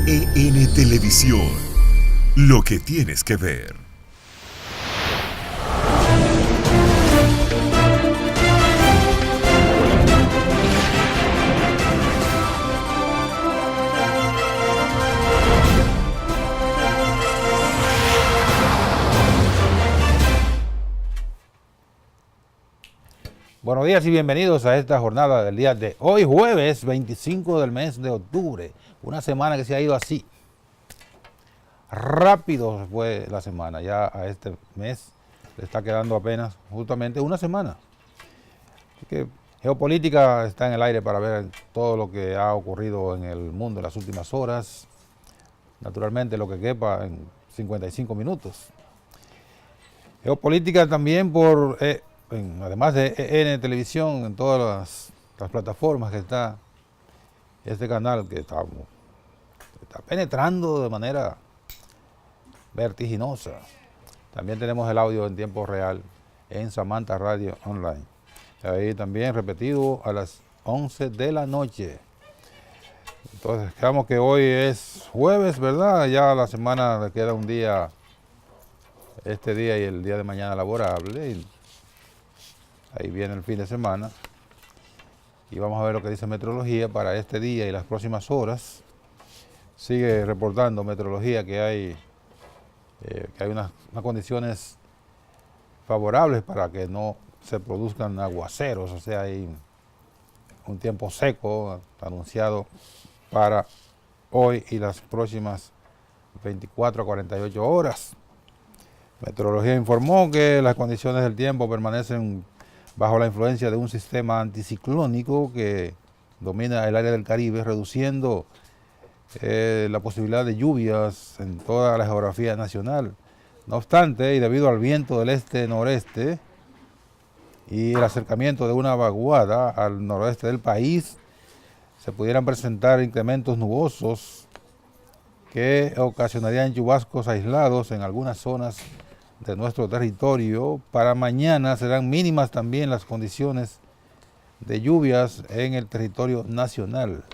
NTN Televisión, lo que tienes que ver. Buenos días y bienvenidos a esta jornada del día de hoy, jueves 25 del mes de octubre. Una semana que se ha ido así. Rápido fue la semana. Ya a este mes le está quedando apenas justamente una semana. Así que geopolítica está en el aire para ver todo lo que ha ocurrido en el mundo en las últimas horas. Naturalmente lo que quepa en 55 minutos. Geopolítica también por... además de EN Televisión, en todas las plataformas que está este canal que está penetrando de manera vertiginosa. También tenemos el audio en tiempo real en Samantha Radio Online. Ahí también repetido a las 11 de la noche. Entonces, digamos que hoy es jueves, ¿verdad? Ya la semana le queda un día, este día y el día de mañana laborable. Y ahí viene el fin de semana y vamos a ver lo que dice meteorología para este día y las próximas horas. Sigue reportando meteorología que hay unas condiciones favorables para que no se produzcan aguaceros, o sea, hay un tiempo seco anunciado para hoy y las próximas 24 a 48 horas. Meteorología informó que las condiciones del tiempo permanecen bajo la influencia de un sistema anticiclónico que domina el área del Caribe, reduciendo la posibilidad de lluvias en toda la geografía nacional. No obstante, y debido al viento del este-noreste y el acercamiento de una vaguada al noroeste del país, se pudieran presentar incrementos nubosos que ocasionarían chubascos aislados en algunas zonas de nuestro territorio. Para mañana serán mínimas también las condiciones de lluvias en el territorio nacional.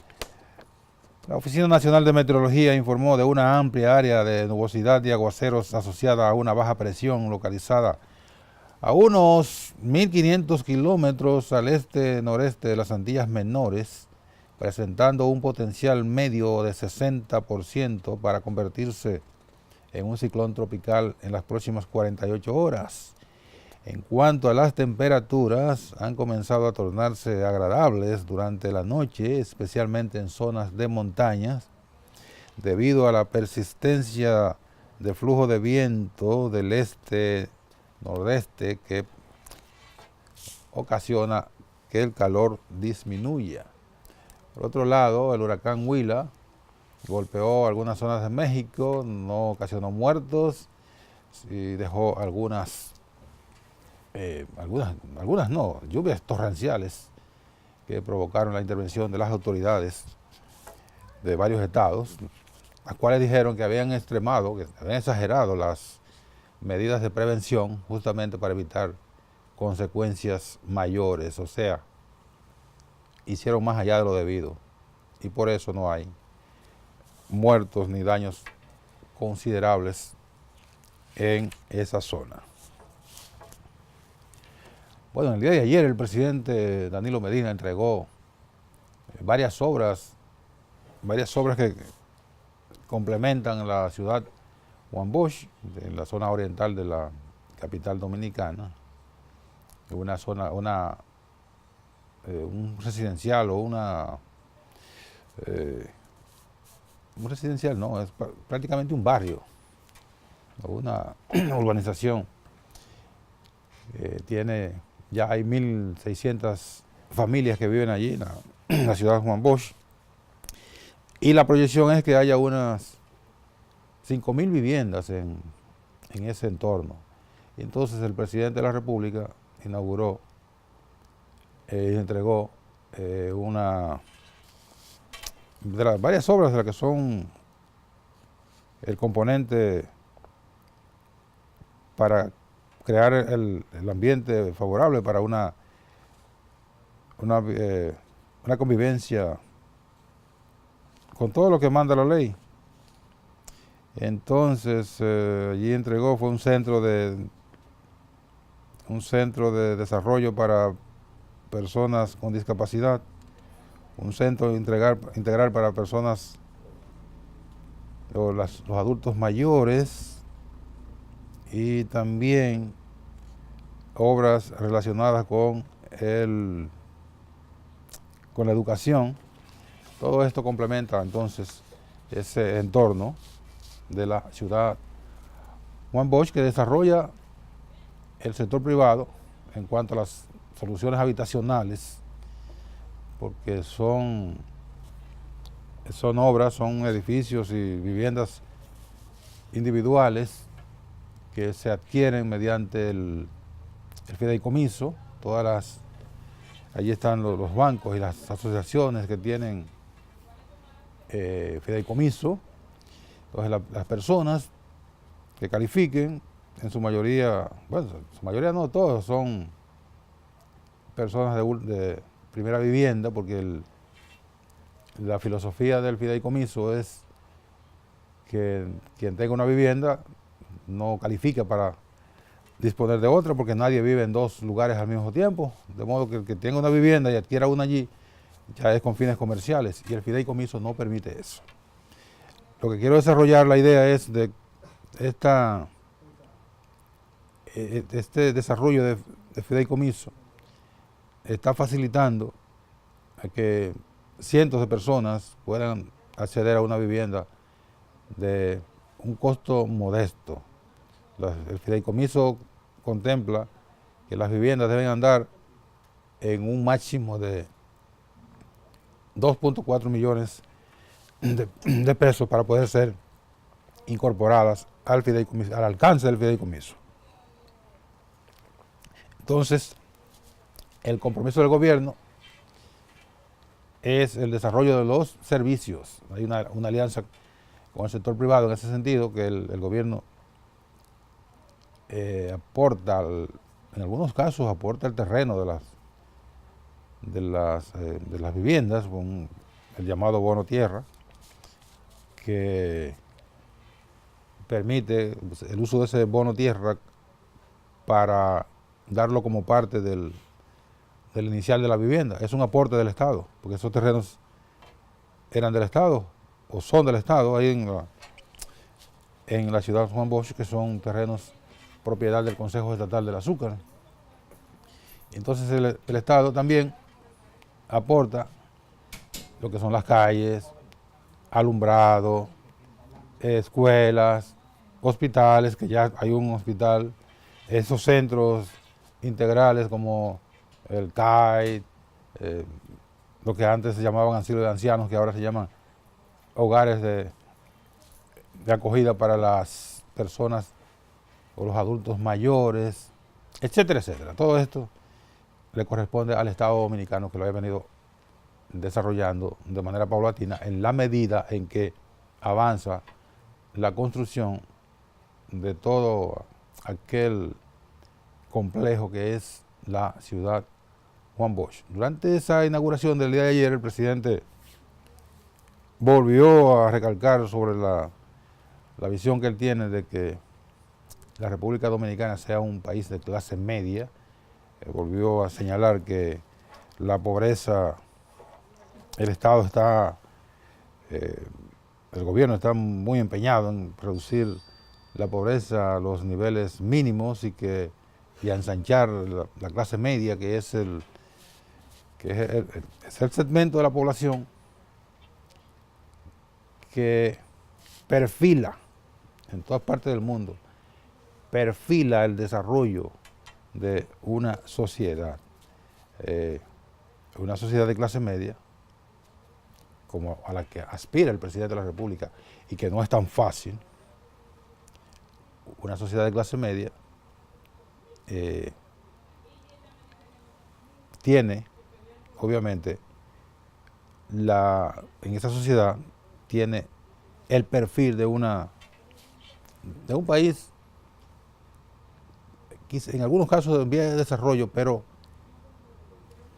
La Oficina Nacional de Meteorología informó de una amplia área de nubosidad y aguaceros asociada a una baja presión localizada a unos 1.500 kilómetros al este-noreste de las Antillas Menores, presentando un potencial medio de 60% para convertirse en un ciclón tropical en las próximas 48 horas. En cuanto a las temperaturas, han comenzado a tornarse agradables durante la noche, especialmente en zonas de montañas, debido a la persistencia de flujo de viento del este-nordeste que ocasiona que el calor disminuya. Por otro lado, el huracán Huila golpeó algunas zonas de México, no ocasionó muertos y dejó algunas lluvias torrenciales que provocaron la intervención de las autoridades de varios estados, las cuales dijeron que habían exagerado las medidas de prevención justamente para evitar consecuencias mayores, o sea, hicieron más allá de lo debido y por eso no hay muertos ni daños considerables en esa zona. Bueno, el día de ayer el presidente Danilo Medina entregó varias obras que complementan la ciudad Juan Bosch, en la zona oriental de la capital dominicana, un residencial o un residencial no, es prácticamente un barrio, o una urbanización. Ya hay 1.600 familias que viven allí en la ciudad de Juan Bosch, y la proyección es que haya unas 5.000 viviendas en ese entorno. Y entonces el presidente de la República inauguró y entregó varias obras de las que son el componente para crear el ambiente favorable para una convivencia con todo lo que manda la ley, Entonces, allí entregó, fue un centro de desarrollo para personas con discapacidad, un centro integral para personas o los adultos mayores, y también obras relacionadas con con la educación. Todo esto complementa entonces ese entorno de la ciudad Juan Bosch, que desarrolla el sector privado en cuanto a las soluciones habitacionales, porque son obras, son edificios y viviendas individuales que se adquieren mediante el fideicomiso. Allí están los bancos y las asociaciones que tienen fideicomiso. Entonces las personas que califiquen, en su mayoría, bueno, su mayoría no, todos son personas de primera vivienda, porque la filosofía del fideicomiso es que quien tenga una vivienda no califica para disponer de otra, porque nadie vive en dos lugares al mismo tiempo, de modo que el que tenga una vivienda y adquiera una allí ya es con fines comerciales, y el fideicomiso no permite eso. Lo que quiero desarrollar, la idea es de este desarrollo de fideicomiso está facilitando a que cientos de personas puedan acceder a una vivienda de un costo modesto. El fideicomiso contempla que las viviendas deben andar en un máximo de 2.4 millones de pesos para poder ser incorporadas al fideicomiso, al alcance del fideicomiso. Entonces, el compromiso del gobierno es el desarrollo de los servicios. Hay una alianza con el sector privado en ese sentido, que el gobierno aporta, en algunos casos aporta el terreno de las viviendas, con el llamado bono tierra, que permite el uso de ese bono tierra para darlo como parte del inicial de la vivienda. Es un aporte del Estado, porque esos terrenos eran del Estado o son del Estado ahí en la ciudad de Juan Bosch, que son terrenos propiedad del Consejo Estatal del Azúcar. Entonces el Estado también aporta lo que son las calles, alumbrado, escuelas, hospitales, que ya hay un hospital, esos centros integrales como el CAI, lo que antes se llamaban asilos de ancianos, que ahora se llaman hogares de acogida para las personas o los adultos mayores, etcétera, etcétera. Todo esto le corresponde al Estado dominicano, que lo haya venido desarrollando de manera paulatina en la medida en que avanza la construcción de todo aquel complejo que es la ciudad Juan Bosch. Durante esa inauguración del día de ayer, el presidente volvió a recalcar sobre la visión que él tiene de que la República Dominicana sea un país de clase media. Volvió a señalar que la pobreza, el Estado está, el gobierno está muy empeñado en reducir la pobreza a los niveles mínimos y a ensanchar la clase media, que es el segmento de la población que perfila en todas partes del mundo, perfila el desarrollo de una sociedad de clase media, como a la que aspira el presidente de la República, y que no es tan fácil. Una sociedad de clase media tiene, obviamente, en esa sociedad tiene el perfil de un país, en algunos casos en vía de desarrollo, pero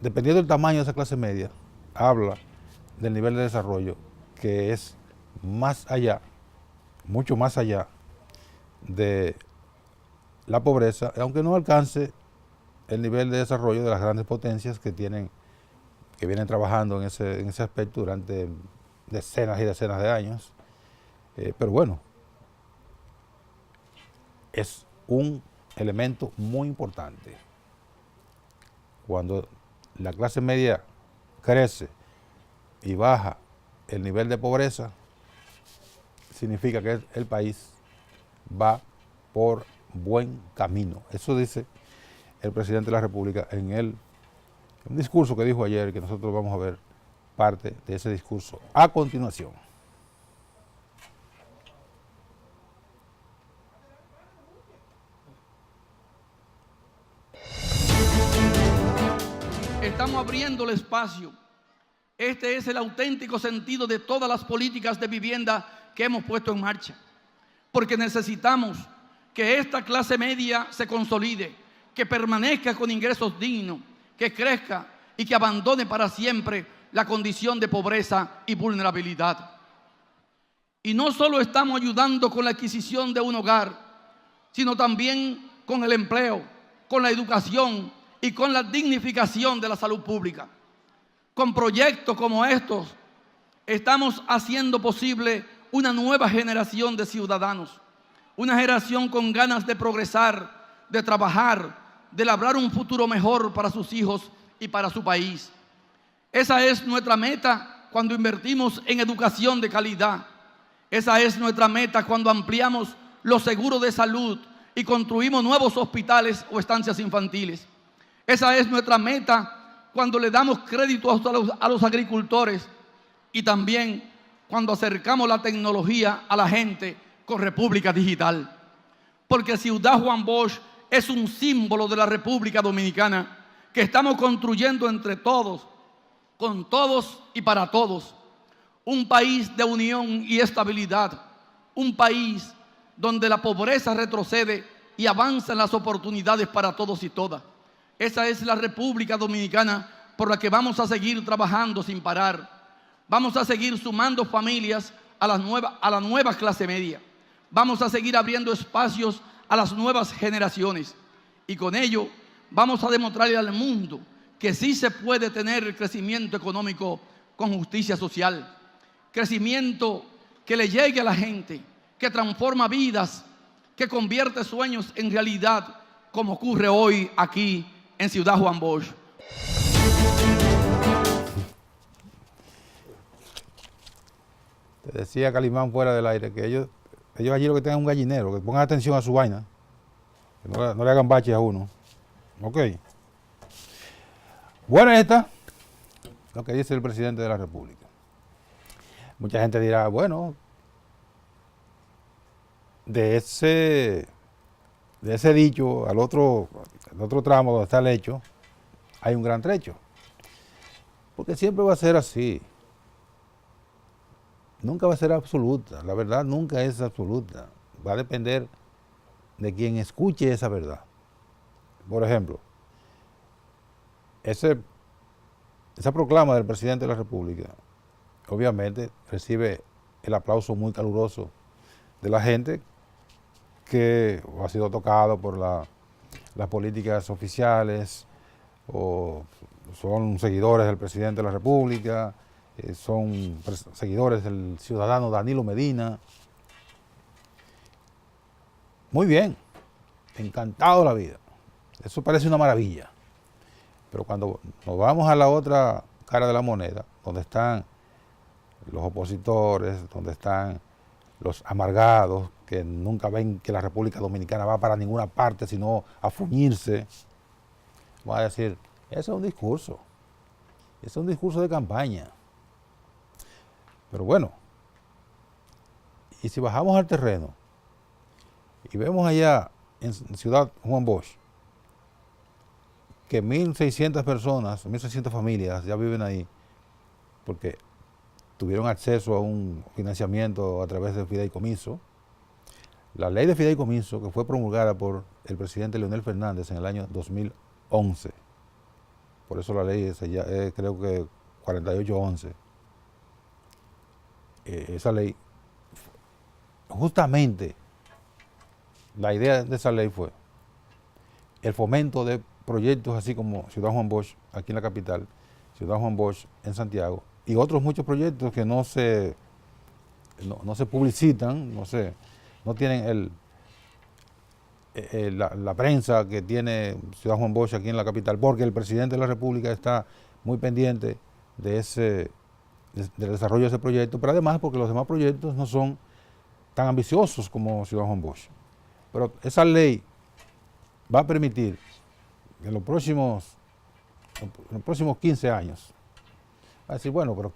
dependiendo del tamaño de esa clase media, habla del nivel de desarrollo que es más allá mucho más allá de la pobreza, aunque no alcance el nivel de desarrollo de las grandes potencias que vienen trabajando en ese aspecto durante decenas y decenas de años. Pero bueno, es un elemento muy importante. Cuando la clase media crece y baja el nivel de pobreza, significa que el país va por buen camino. Eso dice el presidente de la República en un discurso que dijo ayer, que nosotros vamos a ver parte de ese discurso a continuación. Estamos abriendo el espacio. Este es el auténtico sentido de todas las políticas de vivienda que hemos puesto en marcha, porque necesitamos que esta clase media se consolide, que permanezca con ingresos dignos, que crezca y que abandone para siempre la condición de pobreza y vulnerabilidad. Y no solo estamos ayudando con la adquisición de un hogar, sino también con el empleo, con la educación y con la dignificación de la salud pública. Con proyectos como estos, estamos haciendo posible una nueva generación de ciudadanos, una generación con ganas de progresar, de trabajar, de labrar un futuro mejor para sus hijos y para su país. Esa es nuestra meta cuando invertimos en educación de calidad. Esa es nuestra meta cuando ampliamos los seguros de salud y construimos nuevos hospitales o estancias infantiles. Esa es nuestra meta cuando le damos crédito a los agricultores y también cuando acercamos la tecnología a la gente con República Digital. Porque Ciudad Juan Bosch es un símbolo de la República Dominicana que estamos construyendo entre todos, con todos y para todos. Un país de unión y estabilidad. Un país donde la pobreza retrocede y avanzan las oportunidades para todos y todas. Esa es la República Dominicana por la que vamos a seguir trabajando sin parar. Vamos a seguir sumando familias a la nueva clase media. Vamos a seguir abriendo espacios a las nuevas generaciones. Y con ello vamos a demostrarle al mundo que sí se puede tener el crecimiento económico con justicia social. Crecimiento que le llegue a la gente, que transforma vidas, que convierte sueños en realidad, como ocurre hoy aquí en Ciudad Juan Bosch. Te decía Calimán fuera del aire que ellos allí lo que tengan un gallinero, que pongan atención a su vaina, que no le hagan baches a uno. Ok. Buena esta, lo que dice el presidente de la República. Mucha gente dirá, bueno, de ese dicho al otro tramo donde está el hecho, hay un gran trecho. Porque siempre va a ser así. Nunca va a ser absoluta. La verdad nunca es absoluta. Va a depender de quien escuche esa verdad. Por ejemplo, esa proclama del presidente de la República, obviamente recibe el aplauso muy caluroso de la gente que ha sido tocado por las políticas oficiales, o son seguidores del presidente de la República, son seguidores del ciudadano Danilo Medina. Muy bien, encantado de la vida. Eso parece una maravilla. Pero cuando nos vamos a la otra cara de la moneda, donde están los opositores, donde están los amargados, que nunca ven que la República Dominicana va para ninguna parte, sino a fuñirse, va a decir, ese es un discurso de campaña. Pero bueno, y si bajamos al terreno y vemos allá en Ciudad Juan Bosch que 1.600 personas, 1.600 familias ya viven ahí porque tuvieron acceso a un financiamiento a través del fideicomiso. La ley de fideicomiso, que fue promulgada por el presidente Leonel Fernández en el año 2011, por eso la ley es creo que 4811, esa ley justamente la idea de esa ley fue el fomento de proyectos así como Ciudad Juan Bosch aquí en la capital, Ciudad Juan Bosch en Santiago y otros muchos proyectos que no se publicitan, no tienen la prensa que tiene Ciudad Juan Bosch aquí en la capital, porque el presidente de la República está muy pendiente del desarrollo de ese proyecto, pero además porque los demás proyectos no son tan ambiciosos como Ciudad Juan Bosch. Pero esa ley va a permitir que en los próximos 15 años, va a decir, bueno, pero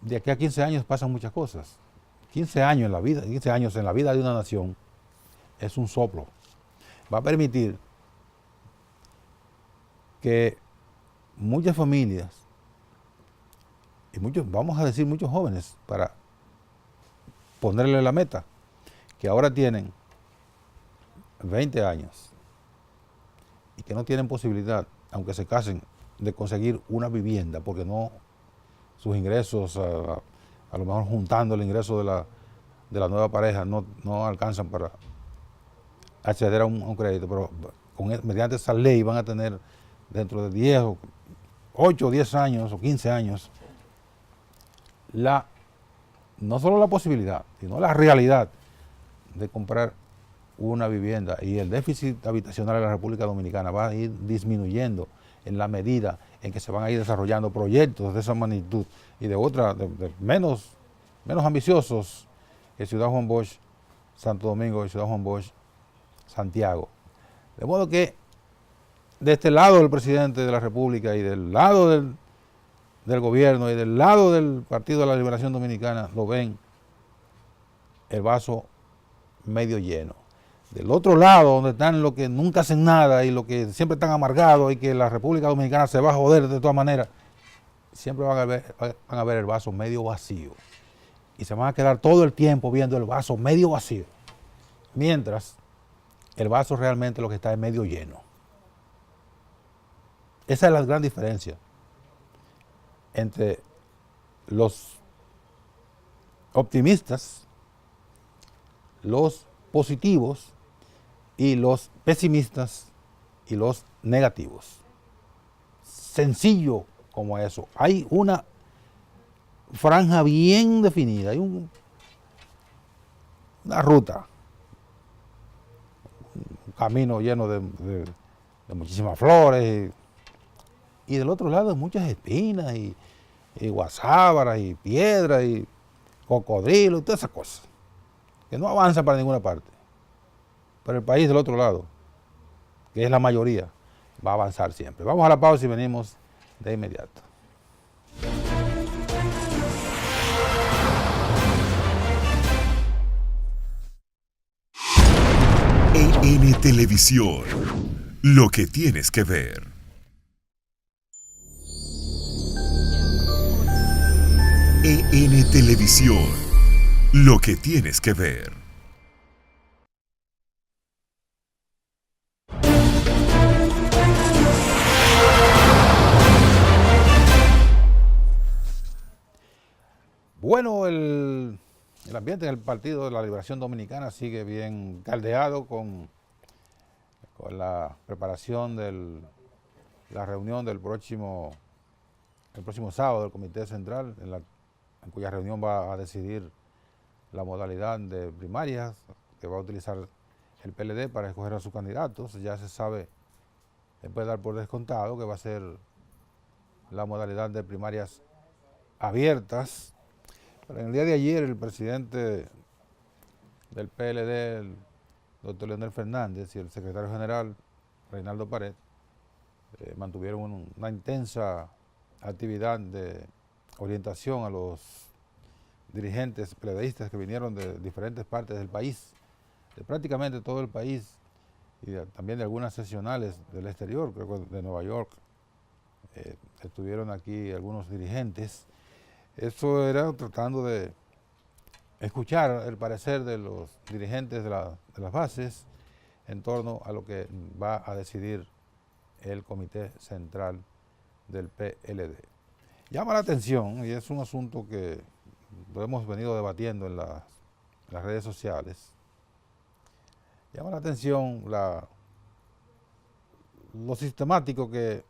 de aquí a 15 años pasan muchas cosas. 15 años en la vida de una nación es un soplo. Va a permitir que muchas familias y vamos a decir muchos jóvenes, para ponerle la meta, que ahora tienen 20 años y que no tienen posibilidad, aunque se casen, de conseguir una vivienda, porque sus ingresos, a lo mejor juntando el ingreso de la nueva pareja, no alcanzan para acceder a un crédito, pero mediante esa ley van a tener dentro de 10 o 8 o 10 años o 15 años no solo la posibilidad, sino la realidad de comprar una vivienda, y el déficit habitacional de la República Dominicana va a ir disminuyendo en la medida en que se van a ir desarrollando proyectos de esa magnitud y de menos ambiciosos que Ciudad Juan Bosch Santo Domingo y Ciudad Juan Bosch Santiago. De modo que de este lado del presidente de la República y del lado del gobierno y del lado del Partido de la Liberación Dominicana lo ven el vaso medio lleno. Del otro lado, donde están los que nunca hacen nada y los que siempre están amargados y que la República Dominicana se va a joder de todas maneras, siempre van a ver el vaso medio vacío. Y se van a quedar todo el tiempo viendo el vaso medio vacío. Mientras el vaso realmente lo que está es medio lleno. Esa es la gran diferencia entre los optimistas, los positivos y los pesimistas y los negativos. Sencillo como eso. Hay una franja bien definida, hay una ruta, un camino lleno de muchísimas flores y del otro lado muchas espinas y guasábaras y piedras y cocodrilos y todas esas cosas que no avanzan para ninguna parte. Pero el país del otro lado, que es la mayoría, va a avanzar siempre. Vamos a la pausa y venimos de inmediato. EN Televisión, lo que tienes que ver. EN Televisión, lo que tienes que ver. Bueno, el ambiente en el Partido de la Liberación Dominicana sigue bien caldeado con la preparación de la reunión el próximo sábado del Comité Central, en cuya reunión va a decidir la modalidad de primarias que va a utilizar el PLD para escoger a sus candidatos. Ya se sabe, se puede dar por descontado que va a ser la modalidad de primarias abiertas. Pero en el día de ayer el presidente del PLD, el doctor Leonel Fernández, y el secretario general, Reinaldo Pared, mantuvieron una intensa actividad de orientación a los dirigentes PLDistas que vinieron de diferentes partes del país, de prácticamente todo el país, y también de algunas sesionales del exterior, creo que de Nueva York. Estuvieron aquí algunos dirigentes. Eso era tratando de escuchar el parecer de los dirigentes de las bases en torno a lo que va a decidir el Comité Central del PLD. Llama la atención, y es un asunto que lo hemos venido debatiendo en las redes sociales, llama la atención lo sistemático que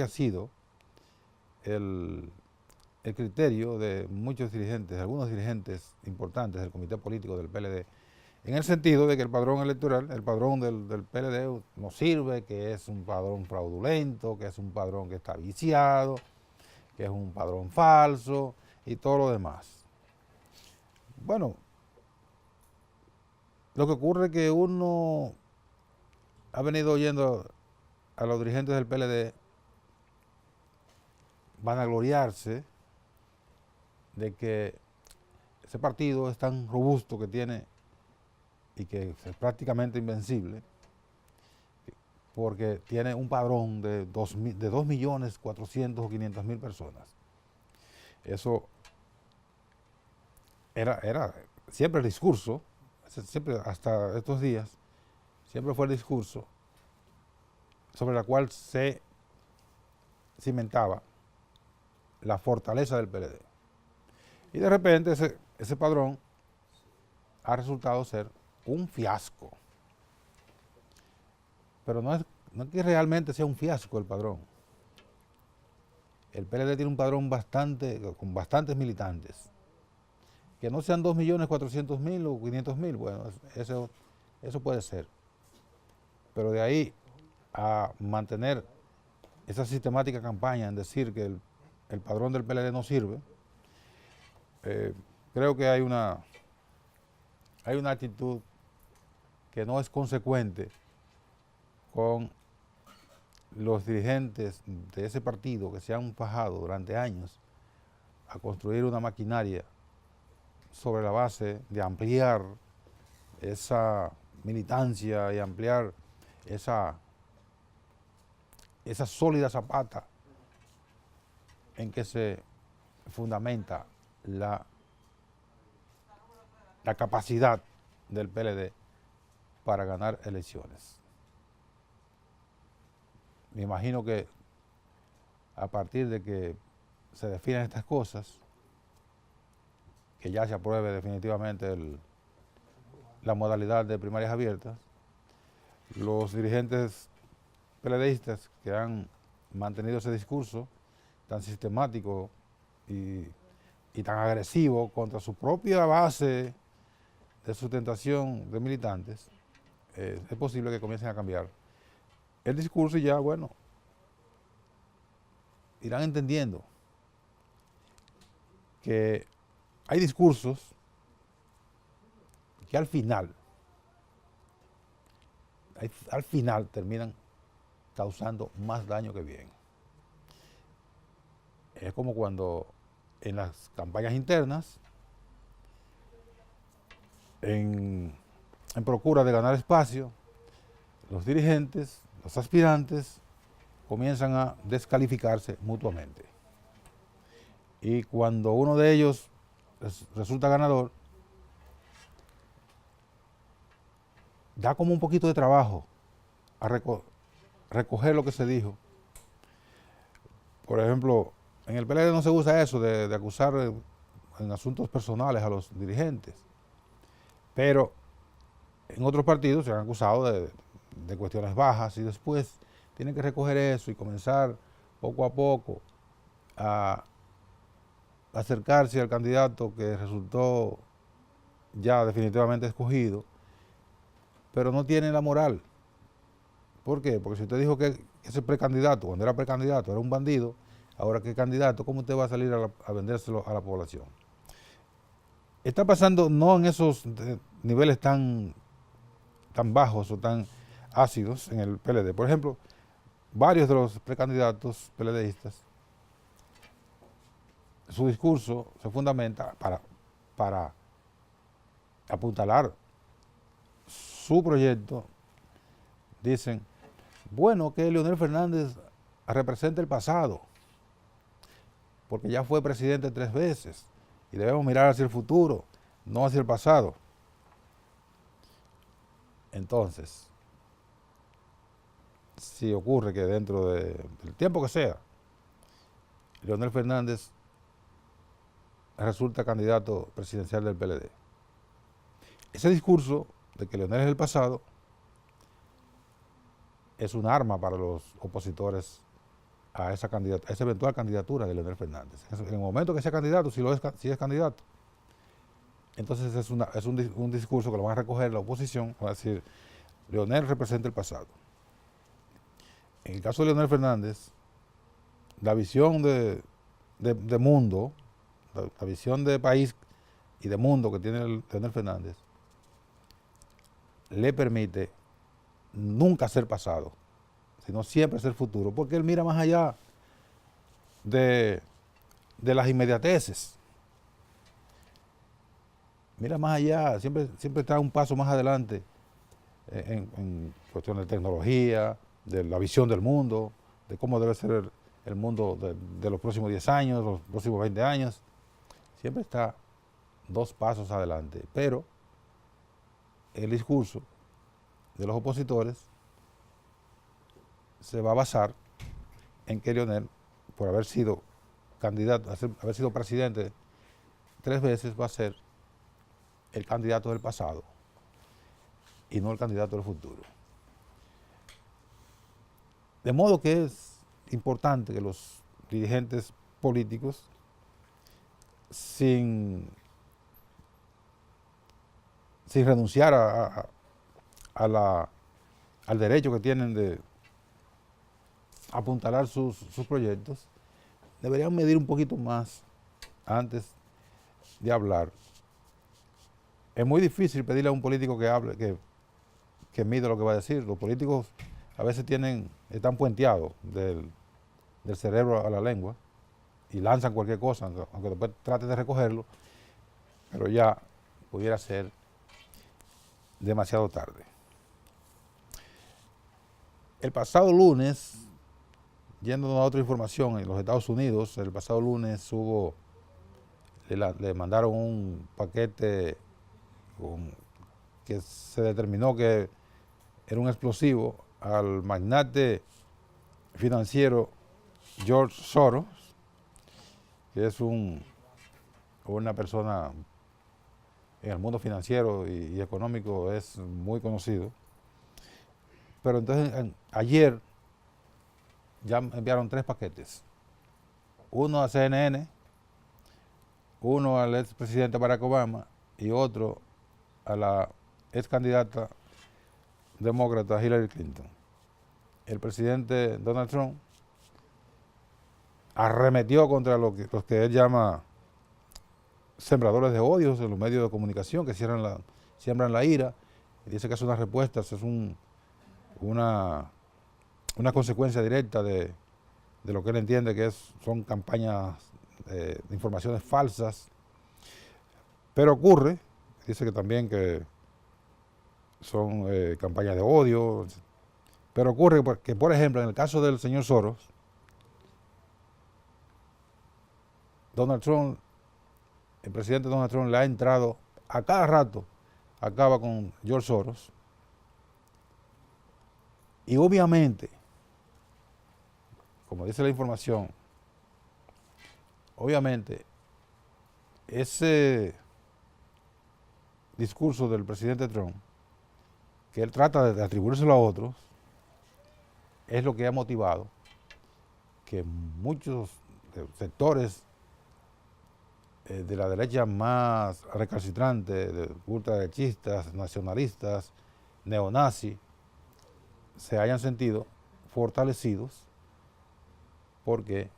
ha sido el criterio de muchos dirigentes, algunos dirigentes importantes del comité político del PLD, en el sentido de que el padrón electoral, el padrón del PLD no sirve, que es un padrón fraudulento, que es un padrón que está viciado, que es un padrón falso y todo lo demás. Bueno, lo que ocurre es que uno ha venido oyendo a los dirigentes del PLD vanagloriarse de que ese partido es tan robusto que tiene y que es prácticamente invencible, porque tiene un padrón de 2.400.000 o 500.000 personas. Eso era siempre el discurso, siempre hasta estos días, siempre fue el discurso sobre el cual se cimentaba la fortaleza del PLD. Y de repente ese padrón ha resultado ser un fiasco. Pero no es que realmente sea un fiasco el padrón. El PLD tiene un padrón con bastantes militantes. Que no sean 2.400.000 o 500.000, bueno, eso puede ser. Pero de ahí a mantener esa sistemática campaña en decir que el padrón del PLD no sirve, creo que hay una actitud que no es consecuente con los dirigentes de ese partido que se han fajado durante años a construir una maquinaria sobre la base de ampliar esa militancia y ampliar esa sólida zapata en que se fundamenta la capacidad del PLD para ganar elecciones. Me imagino que a partir de que se definan estas cosas, que ya se apruebe definitivamente la modalidad de primarias abiertas, los dirigentes PLDistas que han mantenido ese discurso tan sistemático y tan agresivo contra su propia base de sustentación de militantes, es posible que comiencen a cambiar el discurso y ya, bueno, irán entendiendo que hay discursos que al final terminan causando más daño que bien. Es como cuando en las campañas internas, en procura de ganar espacio, los dirigentes, los aspirantes, comienzan a descalificarse mutuamente. Y cuando uno de ellos resulta ganador, da como un poquito de trabajo a recoger lo que se dijo. Por ejemplo, en el PLD no se usa eso de acusar en asuntos personales a los dirigentes, pero en otros partidos se han acusado de cuestiones bajas y después tienen que recoger eso y comenzar poco a poco a acercarse al candidato que resultó ya definitivamente escogido, pero no tienen la moral. ¿Por qué? Porque si usted dijo que ese precandidato, cuando era precandidato, era un bandido, ahora que es candidato, ¿cómo usted va a salir a vendérselo a la población? Está pasando no en esos niveles tan bajos o tan ácidos en el PLD. Por ejemplo, varios de los precandidatos PLDistas, su discurso se fundamenta para apuntalar su proyecto. Dicen, bueno, que Leonel Fernández representa el pasado, porque ya fue presidente 3 veces y debemos mirar hacia el futuro, no hacia el pasado. Entonces, si ocurre que dentro del tiempo que sea, Leonel Fernández resulta candidato presidencial del PLD. Ese discurso de que Leonel es el pasado es un arma para los opositores a esa eventual candidatura de Leonel Fernández. En el momento que sea candidato, si es candidato, entonces es un discurso que lo van a recoger la oposición, va a decir, Leonel representa el pasado. En el caso de Leonel Fernández, la visión de mundo, la visión de país y de mundo que tiene Leonel Fernández, le permite nunca ser pasado, sino siempre ser futuro, porque él mira más allá de las inmediateces. Mira más allá, siempre está un paso más adelante en cuestiones de tecnología, de la visión del mundo, de cómo debe ser el mundo de los próximos 10 años, los próximos 20 años. Siempre está 2 pasos adelante, pero el discurso de los opositores se va a basar en que Leonel, por haber sido candidato, haber sido presidente 3 veces, va a ser el candidato del pasado y no el candidato del futuro. De modo que es importante que los dirigentes políticos, sin renunciar al derecho que tienen de apuntalar sus proyectos, deberían medir un poquito más antes de hablar. Es muy difícil pedirle a un político que hable, que mida lo que va a decir. Los políticos a veces están puenteados del cerebro a la lengua y lanzan cualquier cosa, aunque después traten de recogerlo, pero ya pudiera ser demasiado tarde. El pasado lunes, yendo a otra información, en los Estados Unidos, el pasado lunes le mandaron un paquete que se determinó que era un explosivo al magnate financiero George Soros, que es una persona en el mundo financiero y económico, es muy conocido. Pero entonces ayer ya enviaron 3 paquetes. Uno a CNN, uno al expresidente Barack Obama y otro a la ex candidata demócrata Hillary Clinton. El presidente Donald Trump arremetió contra los que él llama sembradores de odios en los medios de comunicación, que siembran la ira, y dice que es una respuesta, es una consecuencia directa de lo que él entiende que son campañas de informaciones falsas. Pero ocurre, dice que también que son campañas de odio, pero ocurre que, por ejemplo, en el caso del señor Soros, el presidente Donald Trump le ha entrado a cada rato, acaba con George Soros, y obviamente, como dice la información, obviamente ese discurso del presidente Trump, que él trata de atribuírselo a otros, es lo que ha motivado que muchos sectores de la derecha más recalcitrante, de ultraderechistas, nacionalistas, neonazis, se hayan sentido fortalecidos, porque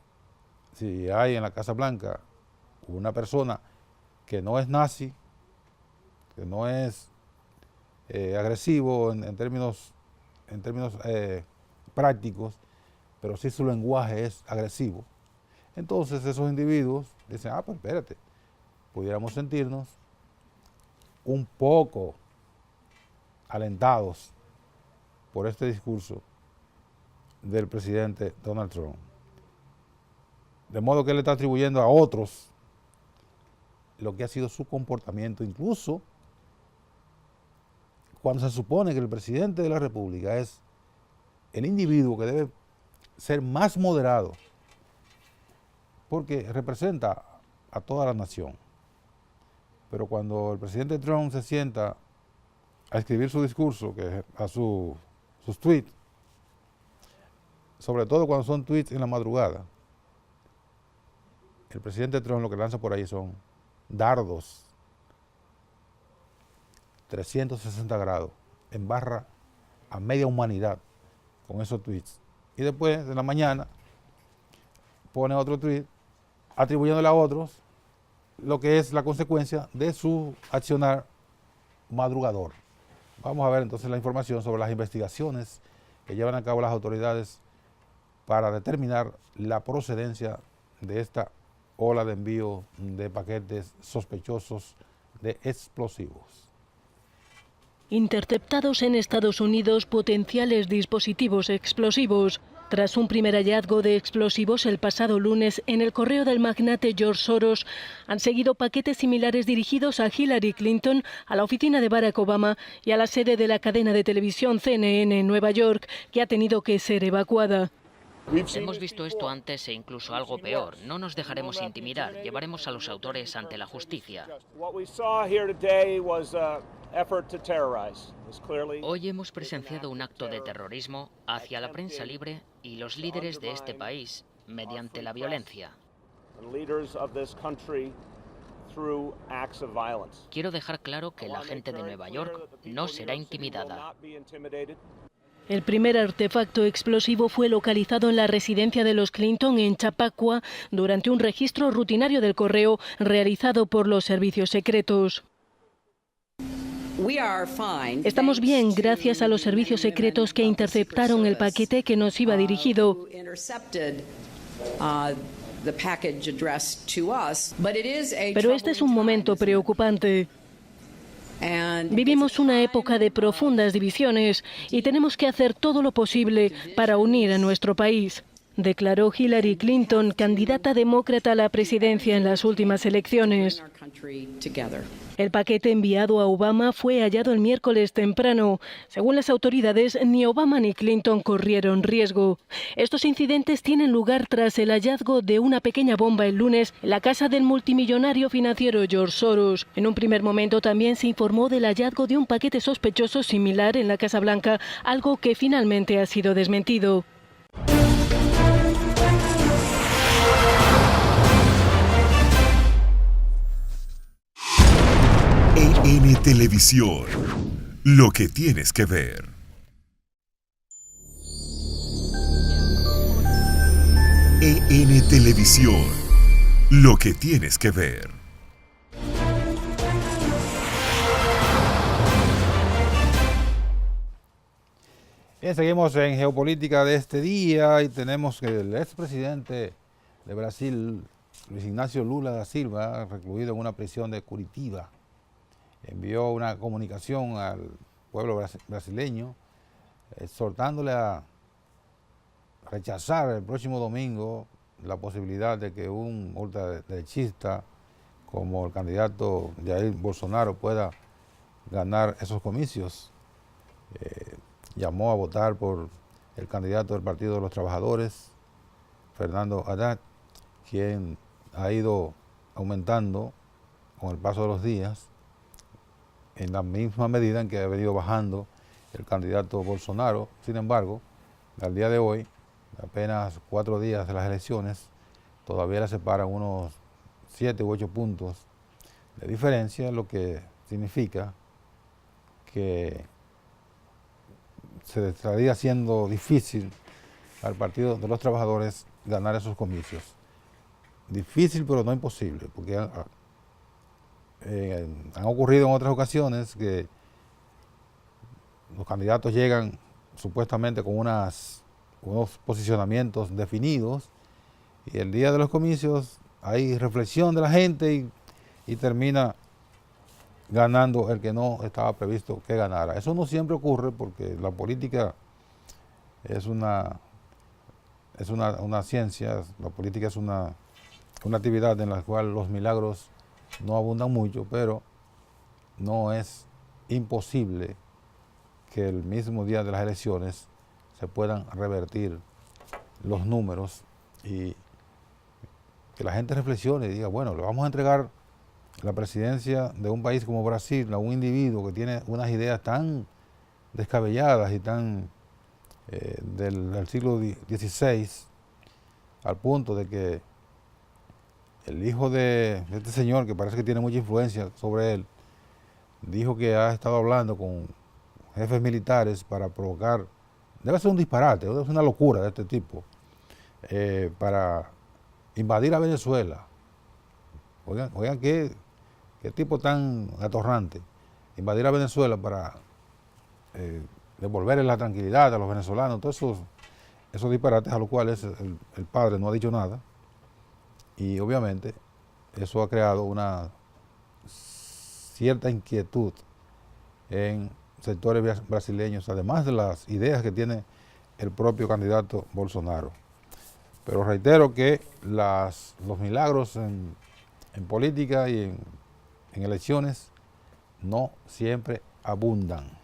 si hay en la Casa Blanca una persona que no es nazi, que no es agresivo en términos prácticos, pero sí su lenguaje es agresivo, entonces esos individuos dicen, pues espérate, pudiéramos sentirnos un poco alentados por este discurso del presidente Donald Trump. De modo que él está atribuyendo a otros lo que ha sido su comportamiento, incluso cuando se supone que el presidente de la República es el individuo que debe ser más moderado, porque representa a toda la nación. Pero cuando el presidente Trump se sienta a escribir su discurso, sus tweets, sobre todo cuando son tweets en la madrugada, el presidente Trump lo que lanza por ahí son dardos 360 grados, embarra a media humanidad con esos tweets. Y después, de la mañana, pone otro tweet atribuyéndole a otros lo que es la consecuencia de su accionar madrugador. Vamos a ver entonces la información sobre las investigaciones que llevan a cabo las autoridades para determinar la procedencia de esta ola de envío de paquetes sospechosos de explosivos. Interceptados en Estados Unidos potenciales dispositivos explosivos. Tras un primer hallazgo de explosivos el pasado lunes en el correo del magnate George Soros, han seguido paquetes similares dirigidos a Hillary Clinton, a la oficina de Barack Obama y a la sede de la cadena de televisión CNN en Nueva York, que ha tenido que ser evacuada. Hemos visto esto antes e incluso algo peor. No nos dejaremos intimidar. Llevaremos a los autores ante la justicia. Hoy hemos presenciado un acto de terrorismo hacia la prensa libre y los líderes de este país mediante la violencia. Quiero dejar claro que la gente de Nueva York no será intimidada. El primer artefacto explosivo fue localizado en la residencia de los Clinton en Chappaqua durante un registro rutinario del correo realizado por los servicios secretos. Estamos bien gracias a los servicios secretos que interceptaron el paquete que nos iba dirigido. Pero este es un momento preocupante. Vivimos una época de profundas divisiones y tenemos que hacer todo lo posible para unir a nuestro país, declaró Hillary Clinton, candidata demócrata a la presidencia en las últimas elecciones. El paquete enviado a Obama fue hallado el miércoles temprano. Según las autoridades, ni Obama ni Clinton corrieron riesgo. Estos incidentes tienen lugar tras el hallazgo de una pequeña bomba el lunes en la casa del multimillonario financiero George Soros. En un primer momento también se informó del hallazgo de un paquete sospechoso similar en la Casa Blanca, algo que finalmente ha sido desmentido. EN Televisión, lo que tienes que ver. EN Televisión, lo que tienes que ver. Bien, seguimos en geopolítica de este día y tenemos que el expresidente de Brasil, Luis Ignacio Lula da Silva, recluido en una prisión de Curitiba, envió una comunicación al pueblo brasileño exhortándole a rechazar el próximo domingo la posibilidad de que un ultraderechista como el candidato Jair Bolsonaro pueda ganar esos comicios. Llamó a votar por el candidato del Partido de los Trabajadores, Fernando Haddad, quien ha ido aumentando con el paso de los días, en la misma medida en que ha venido bajando el candidato Bolsonaro. Sin embargo, al día de hoy, apenas 4 días de las elecciones, todavía le separan unos 7 u 8 puntos de diferencia, lo que significa que se estaría haciendo difícil al Partido de los Trabajadores ganar esos comicios. Difícil, pero no imposible, porque han ocurrido en otras ocasiones que los candidatos llegan supuestamente con unos posicionamientos definidos y el día de los comicios hay reflexión de la gente y termina ganando el que no estaba previsto que ganara. Eso no siempre ocurre porque la política es una ciencia, la política es una actividad en la cual los milagros no abundan mucho, pero no es imposible que el mismo día de las elecciones se puedan revertir los números y que la gente reflexione y diga, bueno, le vamos a entregar la presidencia de un país como Brasil a un individuo que tiene unas ideas tan descabelladas y tan del siglo XVI, al punto de que el hijo de este señor, que parece que tiene mucha influencia sobre él, dijo que ha estado hablando con jefes militares para provocar, debe ser un disparate, debe ser una locura de este tipo, para invadir a Venezuela. Oigan qué tipo tan atorrante, invadir a Venezuela para devolverle la tranquilidad a los venezolanos, todos esos disparates a los cuales el padre no ha dicho nada. Y obviamente eso ha creado una cierta inquietud en sectores brasileños, además de las ideas que tiene el propio candidato Bolsonaro. Pero reitero que los milagros en política y en elecciones no siempre abundan.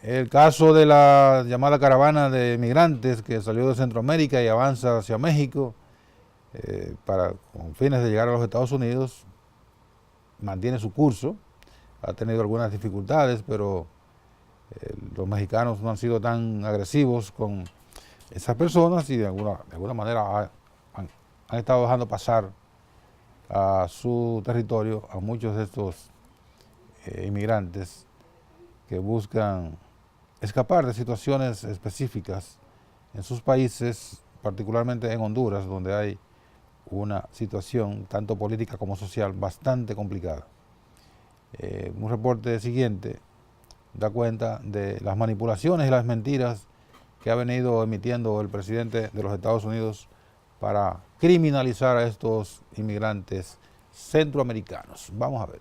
El caso de la llamada caravana de migrantes que salió de Centroamérica y avanza hacia México con fines de llegar a los Estados Unidos, mantiene su curso, ha tenido algunas dificultades, pero los mexicanos no han sido tan agresivos con esas personas y de alguna manera han estado dejando pasar a su territorio a muchos de estos inmigrantes que buscan escapar de situaciones específicas en sus países, particularmente en Honduras, donde hay una situación tanto política como social bastante complicada. Un reporte siguiente da cuenta de las manipulaciones y las mentiras que ha venido emitiendo el presidente de los Estados Unidos para criminalizar a estos inmigrantes centroamericanos. Vamos a ver.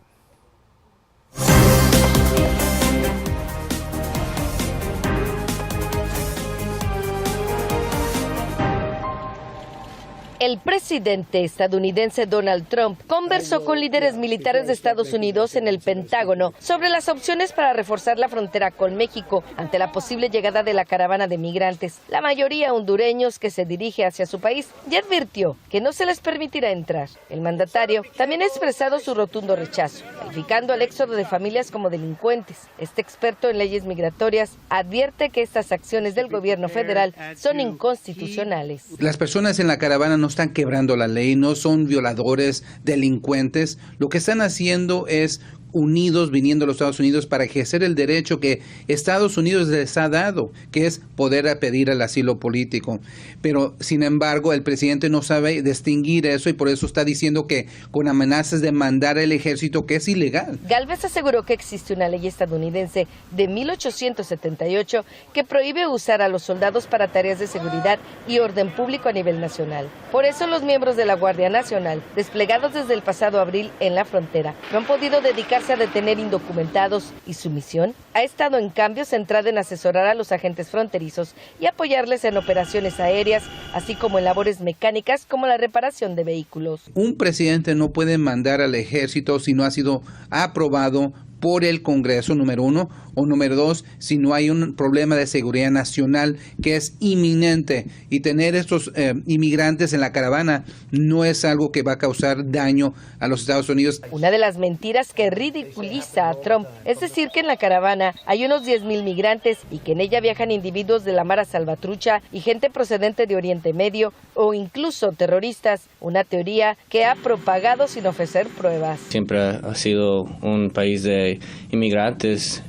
El presidente estadounidense Donald Trump conversó con líderes militares de Estados Unidos en el Pentágono sobre las opciones para reforzar la frontera con México ante la posible llegada de la caravana de migrantes, la mayoría hondureños que se dirige hacia su país, y advirtió que no se les permitirá entrar. El mandatario también ha expresado su rotundo rechazo, calificando al éxodo de familias como delincuentes. Este experto en leyes migratorias advierte que estas acciones del gobierno federal son inconstitucionales. Las personas en la caravana no están quebrando la ley, no son violadores, delincuentes. Lo que están haciendo es unidos, viniendo a los Estados Unidos para ejercer el derecho que Estados Unidos les ha dado, que es poder pedir el asilo político. Pero, sin embargo, el presidente no sabe distinguir eso y por eso está diciendo que con amenazas de mandar el ejército, que es ilegal. Gálvez aseguró que existe una ley estadounidense de 1878 que prohíbe usar a los soldados para tareas de seguridad y orden público a nivel nacional. Por eso los miembros de la Guardia Nacional, desplegados desde el pasado abril en la frontera, no han podido dedicarse a detener indocumentados y su misión ha estado en cambio centrada en asesorar a los agentes fronterizos y apoyarles en operaciones aéreas, así como en labores mecánicas como la reparación de vehículos. Un presidente no puede mandar al ejército si no ha sido aprobado por el Congreso, número uno, o número dos, si no hay un problema de seguridad nacional que es inminente, y tener estos inmigrantes en la caravana no es algo que va a causar daño a los Estados Unidos. Una de las mentiras que ridiculiza a Trump es decir que en la caravana hay unos 10,000 migrantes y que en ella viajan individuos de la Mara Salvatrucha y gente procedente de Oriente Medio o incluso terroristas, una teoría que ha propagado sin ofrecer pruebas. Siempre ha sido un país de inmigrantes.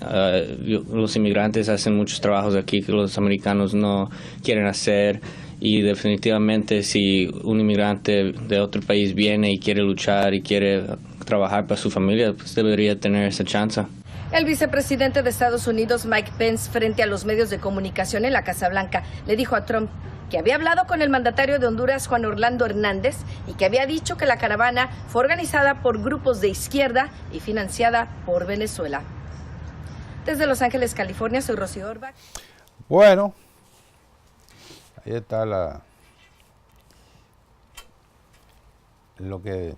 Los inmigrantes hacen muchos trabajos aquí que los americanos no quieren hacer, y definitivamente si un inmigrante de otro país viene y quiere luchar y quiere trabajar para su familia, pues debería tener esa chance. El vicepresidente de Estados Unidos, Mike Pence, frente a los medios de comunicación en la Casa Blanca, le dijo a Trump que había hablado con el mandatario de Honduras, Juan Orlando Hernández, y que había dicho que la caravana fue organizada por grupos de izquierda y financiada por Venezuela. Desde Los Ángeles, California, soy Rocío Orbach. Bueno, ahí está lo que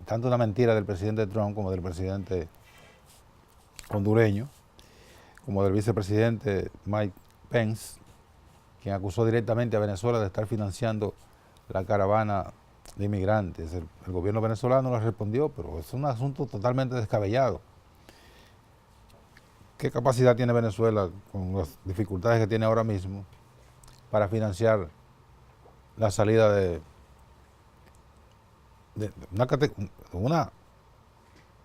tanto una mentira del presidente Trump como del presidente hondureño, como del vicepresidente Mike Pence, quien acusó directamente a Venezuela de estar financiando la caravana de inmigrantes. El gobierno venezolano le respondió, pero es un asunto totalmente descabellado. ¿Qué capacidad tiene Venezuela con las dificultades que tiene ahora mismo para financiar la salida de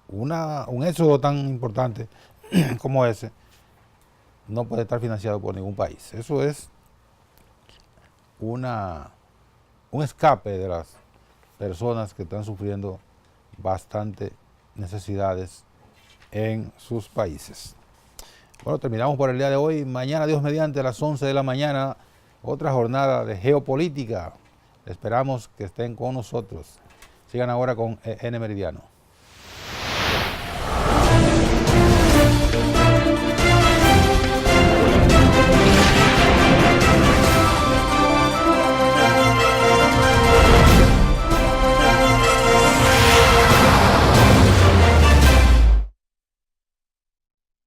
un éxodo tan importante como ese? No puede estar financiado por ningún país. Eso es un escape de las personas que están sufriendo bastante necesidades en sus países. Bueno, terminamos por el día de hoy. Mañana, Dios mediante, a las 11 de la mañana, otra jornada de geopolítica. Esperamos que estén con nosotros. Sigan ahora con N Meridiano.